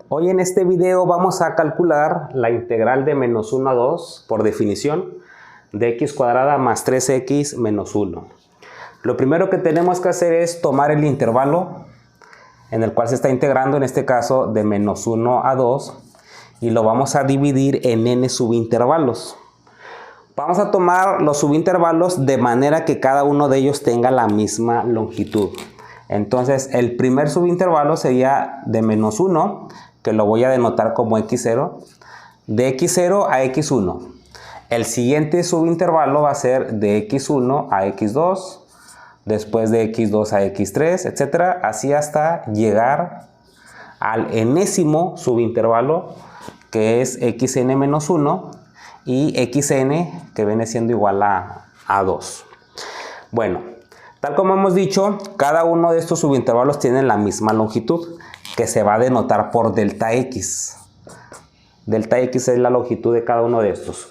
Hoy en este video vamos a calcular la integral de menos 1 a 2, por definición, de x cuadrada más 3x menos 1. Lo primero que tenemos que hacer es tomar el intervalo en el cual se está integrando, en este caso de menos 1 a 2, y lo vamos a dividir en n subintervalos. Vamos a tomar los subintervalos de manera que cada uno de ellos tenga la misma longitud. Entonces el primer subintervalo sería de menos 1, que lo voy a denotar como x0, de x0 a x1. El siguiente subintervalo va a ser de x1 a x2, después de x2 a x3, etc. Así hasta llegar al enésimo subintervalo, que es xn-1 y xn, que viene siendo igual a 2. Bueno, tal como hemos dicho, cada uno de estos subintervalos tiene la misma longitud, que se va a denotar por delta x. Delta x es la longitud de cada uno de estos.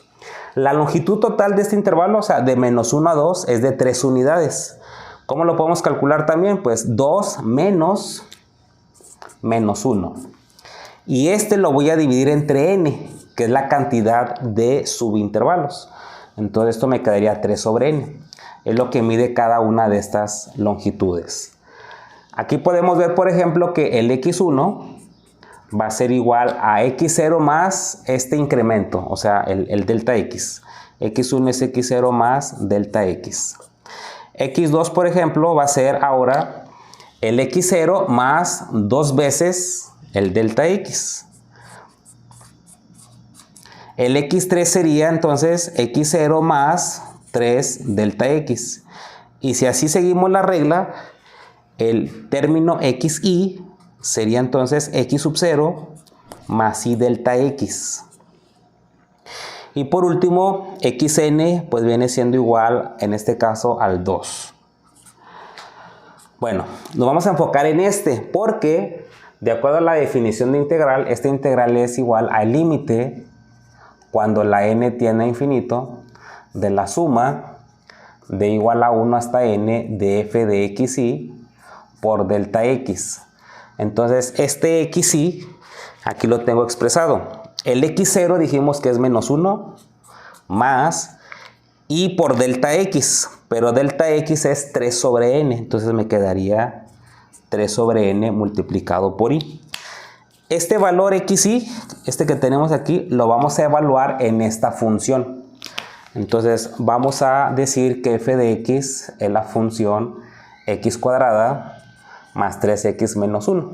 La longitud total de este intervalo, o sea, de menos 1 a 2, es de 3 unidades. ¿Cómo lo podemos calcular también? Pues 2 menos 1. Y este lo voy a dividir entre n, que es la cantidad de subintervalos. Entonces esto me quedaría 3 sobre n. Es lo que mide cada una de estas longitudes. Aquí podemos ver, por ejemplo, que el x1 va a ser igual a x0 más este incremento, o sea, el delta x. x1 es x0 más delta x. x2, por ejemplo, va a ser ahora el x0 más 2 veces el delta x. El x3 sería entonces x0 más 3 delta x. Y si así seguimos la regla, el término xy sería entonces x sub 0 más y delta x. Y por último, xn pues viene siendo igual en este caso al 2. Bueno, nos vamos a enfocar en este porque de acuerdo a la definición de integral, esta integral es igual al límite cuando la n tiende a infinito de la suma de igual a 1 hasta n de f de xy por delta x. Entonces este xy aquí lo tengo expresado. El x0 dijimos que es menos 1 más y por delta x, pero delta x es 3 sobre n, entonces me quedaría 3 sobre n multiplicado por y. Este valor xy, este que tenemos aquí, lo vamos a evaluar en esta función. Entonces vamos a decir que f de x es la función x cuadrada más 3x menos 1,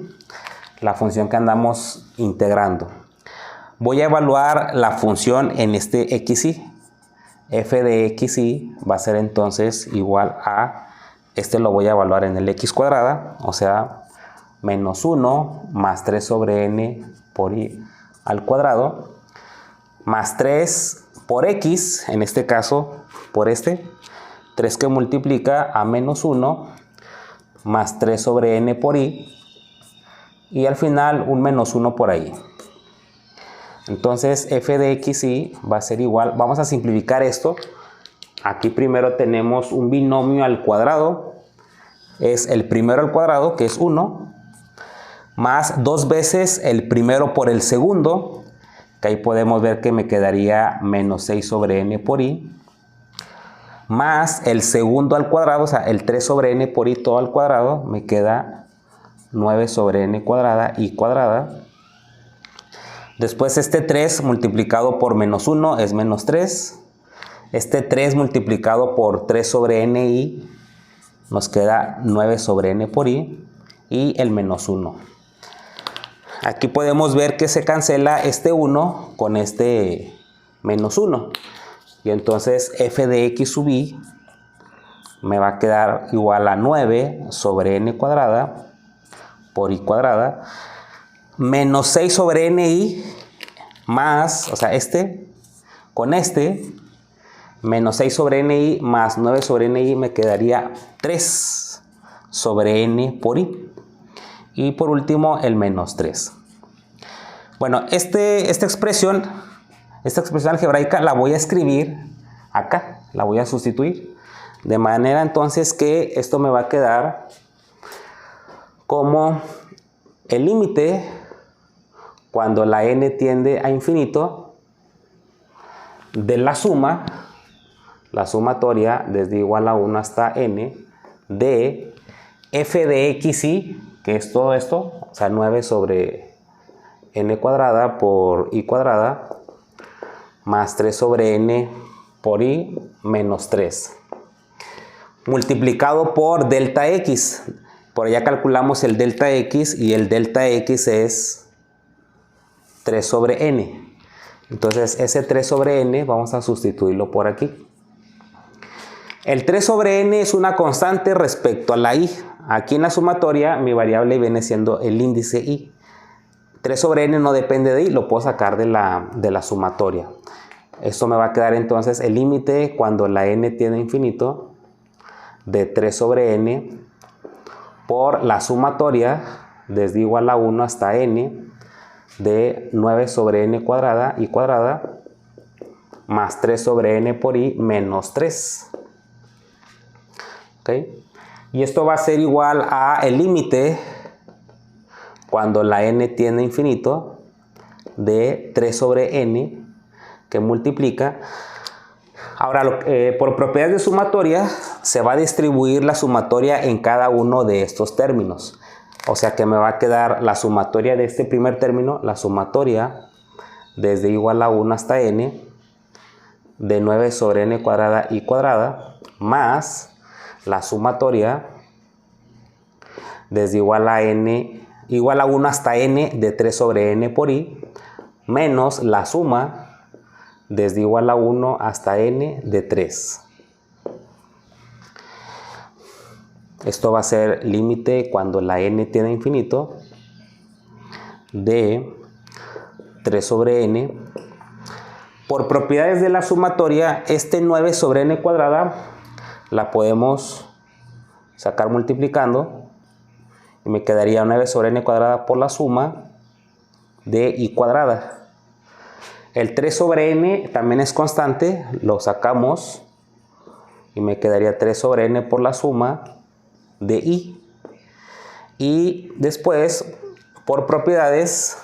la función que andamos integrando. Voy a evaluar la función en este xy. F de xy va a ser entonces igual a, este lo voy a evaluar en el x cuadrada, o sea, menos 1 más 3 sobre n por y al cuadrado, más 3 por x, en este caso, por este, 3 que multiplica a menos 1, más 3 sobre n por y al final un menos 1 por ahí. Entonces f de xy va a ser igual, vamos a simplificar esto. Aquí primero tenemos un binomio al cuadrado, es el primero al cuadrado, que es 1, más 2 veces el primero por el segundo, que ahí podemos ver que me quedaría menos 6 sobre n por y, más el segundo al cuadrado, o sea, el 3 sobre n por y todo al cuadrado, me queda 9 sobre n cuadrada y cuadrada. Después este 3 multiplicado por menos 1 es menos 3. Este 3 multiplicado por 3 sobre ni nos queda 9 sobre n por y el menos 1. Aquí podemos ver que se cancela este 1 con este menos 1. Y entonces f de x sub y me va a quedar igual a 9 sobre n cuadrada por y cuadrada, menos 6 sobre ni más, o sea, este, con este, menos 6 sobre ni más 9 sobre ni me quedaría 3 sobre n por y. Y por último, el menos 3. Bueno, esta expresión algebraica la voy a escribir acá, la voy a sustituir. De manera entonces que esto me va a quedar como el límite cuando la n tiende a infinito, de la suma, la sumatoria desde igual a 1 hasta n, de f de xy, que es todo esto, o sea, 9 sobre n cuadrada por y cuadrada, más 3 sobre n por y menos 3. Multiplicado por delta x. Por allá calculamos el delta x y el delta x es 3 sobre n. Entonces ese 3 sobre n vamos a sustituirlo por aquí. El 3 sobre n es una constante respecto a la y. Aquí en la sumatoria mi variable viene siendo el índice y. 3 sobre n no depende de y, lo puedo sacar de la sumatoria. Esto me va a quedar entonces el límite cuando la n tiende a infinito de 3 sobre n por la sumatoria desde igual a 1 hasta n de 9 sobre n cuadrada y cuadrada más 3 sobre n por y menos 3. ¿Okay? Y esto va a ser igual a el límite cuando la n tiende a infinito de 3 sobre n que multiplica. Ahora, por propiedades de sumatoria, se va a distribuir la sumatoria en cada uno de estos términos. O sea que me va a quedar la sumatoria de este primer término, la sumatoria desde igual a 1 hasta n, de 9 sobre n cuadrada y cuadrada, más la sumatoria desde igual a 1 hasta n de 3 sobre n por y, menos la suma desde igual a 1 hasta n de 3. Esto va a ser límite cuando la n tiende a infinito de 3 sobre n. Por propiedades de la sumatoria, este 9 sobre n cuadrada la podemos sacar multiplicando y me quedaría 9 sobre n cuadrada por la suma de y cuadrada. El 3 sobre n también es constante, lo sacamos y me quedaría 3 sobre n por la suma de y. Y después, por propiedades,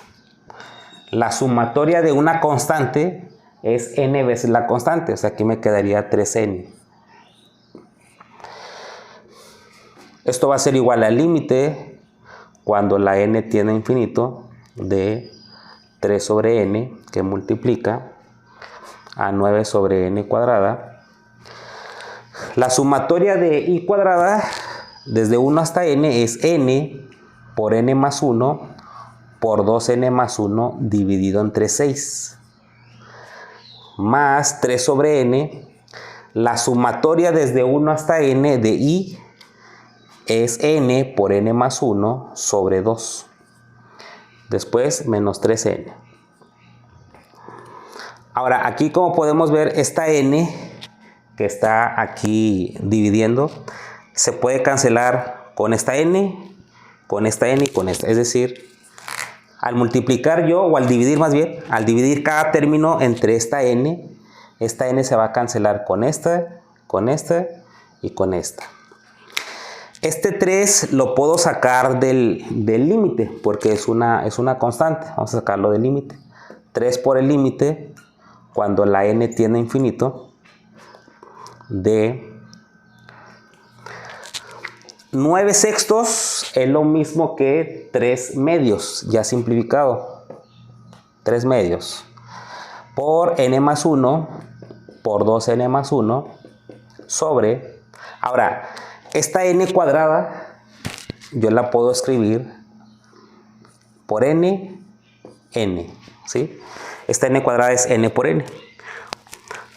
la sumatoria de una constante es n veces la constante, o sea, aquí me quedaría 3n. Esto va a ser igual al límite cuando la n tiende a infinito de 3 sobre n que multiplica a 9 sobre n cuadrada. La sumatoria de y cuadrada desde 1 hasta n es n por n más 1 por 2n más 1 dividido entre 6. Más 3 sobre n. La sumatoria desde 1 hasta n de y es n por n más 1 sobre 2. Después menos 3n. Ahora aquí, como podemos ver, esta n que está aquí dividiendo se puede cancelar con esta n, con esta n y con esta. Es decir, al multiplicar yo, o al dividir más bien, al dividir cada término entre esta n se va a cancelar con esta y con esta. Este 3 lo puedo sacar del límite porque es una constante. Vamos a sacarlo del límite. 3 por el límite cuando la n tiende a infinito de 9 sextos es lo mismo que 3 medios, ya simplificado. 3 medios por n más 1 por 2n más 1 sobre... Ahora, esta n cuadrada yo la puedo escribir por n, ¿sí? Esta n cuadrada es n por n.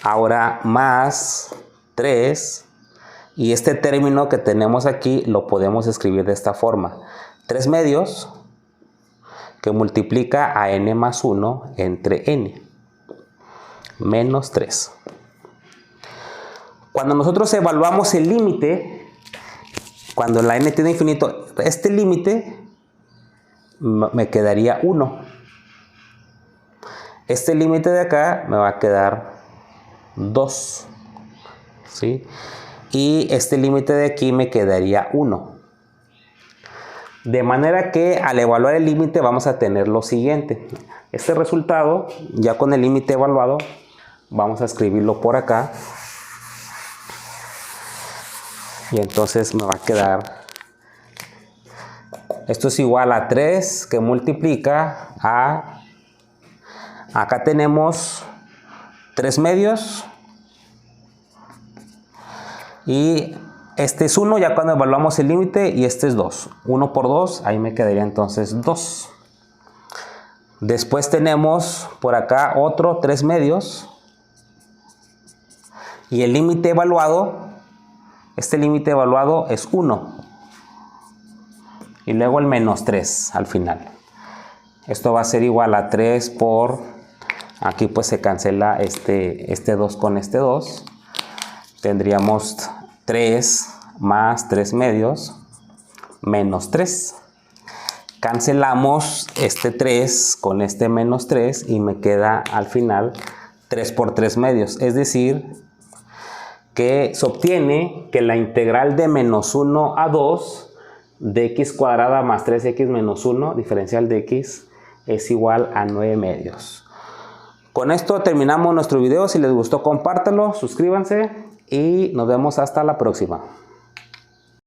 Ahora más 3, y este término que tenemos aquí lo podemos escribir de esta forma. 3 medios que multiplica a n más 1 entre n, menos 3. Cuando nosotros evaluamos el límite, cuando la n tiende a infinito, este límite me quedaría 1. Este límite de acá me va a quedar 2. ¿Sí? Y este límite de aquí me quedaría 1. De manera que al evaluar el límite vamos a tener lo siguiente. Este resultado, ya con el límite evaluado, vamos a escribirlo por acá. Y entonces me va a quedar, esto es igual a 3 que multiplica a, acá tenemos 3 medios. Y este es 1 ya cuando evaluamos el límite y este es 2. 1 por 2, ahí me quedaría entonces 2. Después tenemos por acá otro 3 medios. Y el límite evaluado, este límite evaluado es 1. Y luego el menos 3 al final. Esto va a ser igual a 3 por, aquí pues se cancela este 2 con este 2. Tendríamos 3 más 3 medios menos 3. Cancelamos este 3 con este menos 3 y me queda al final 3 por 3 medios. Es decir, que se obtiene que la integral de menos 1 a 2 de x cuadrada más 3x menos 1, diferencial de x, es igual a 9 medios. Con esto terminamos nuestro video. Si les gustó, compártanlo, suscríbanse y nos vemos hasta la próxima.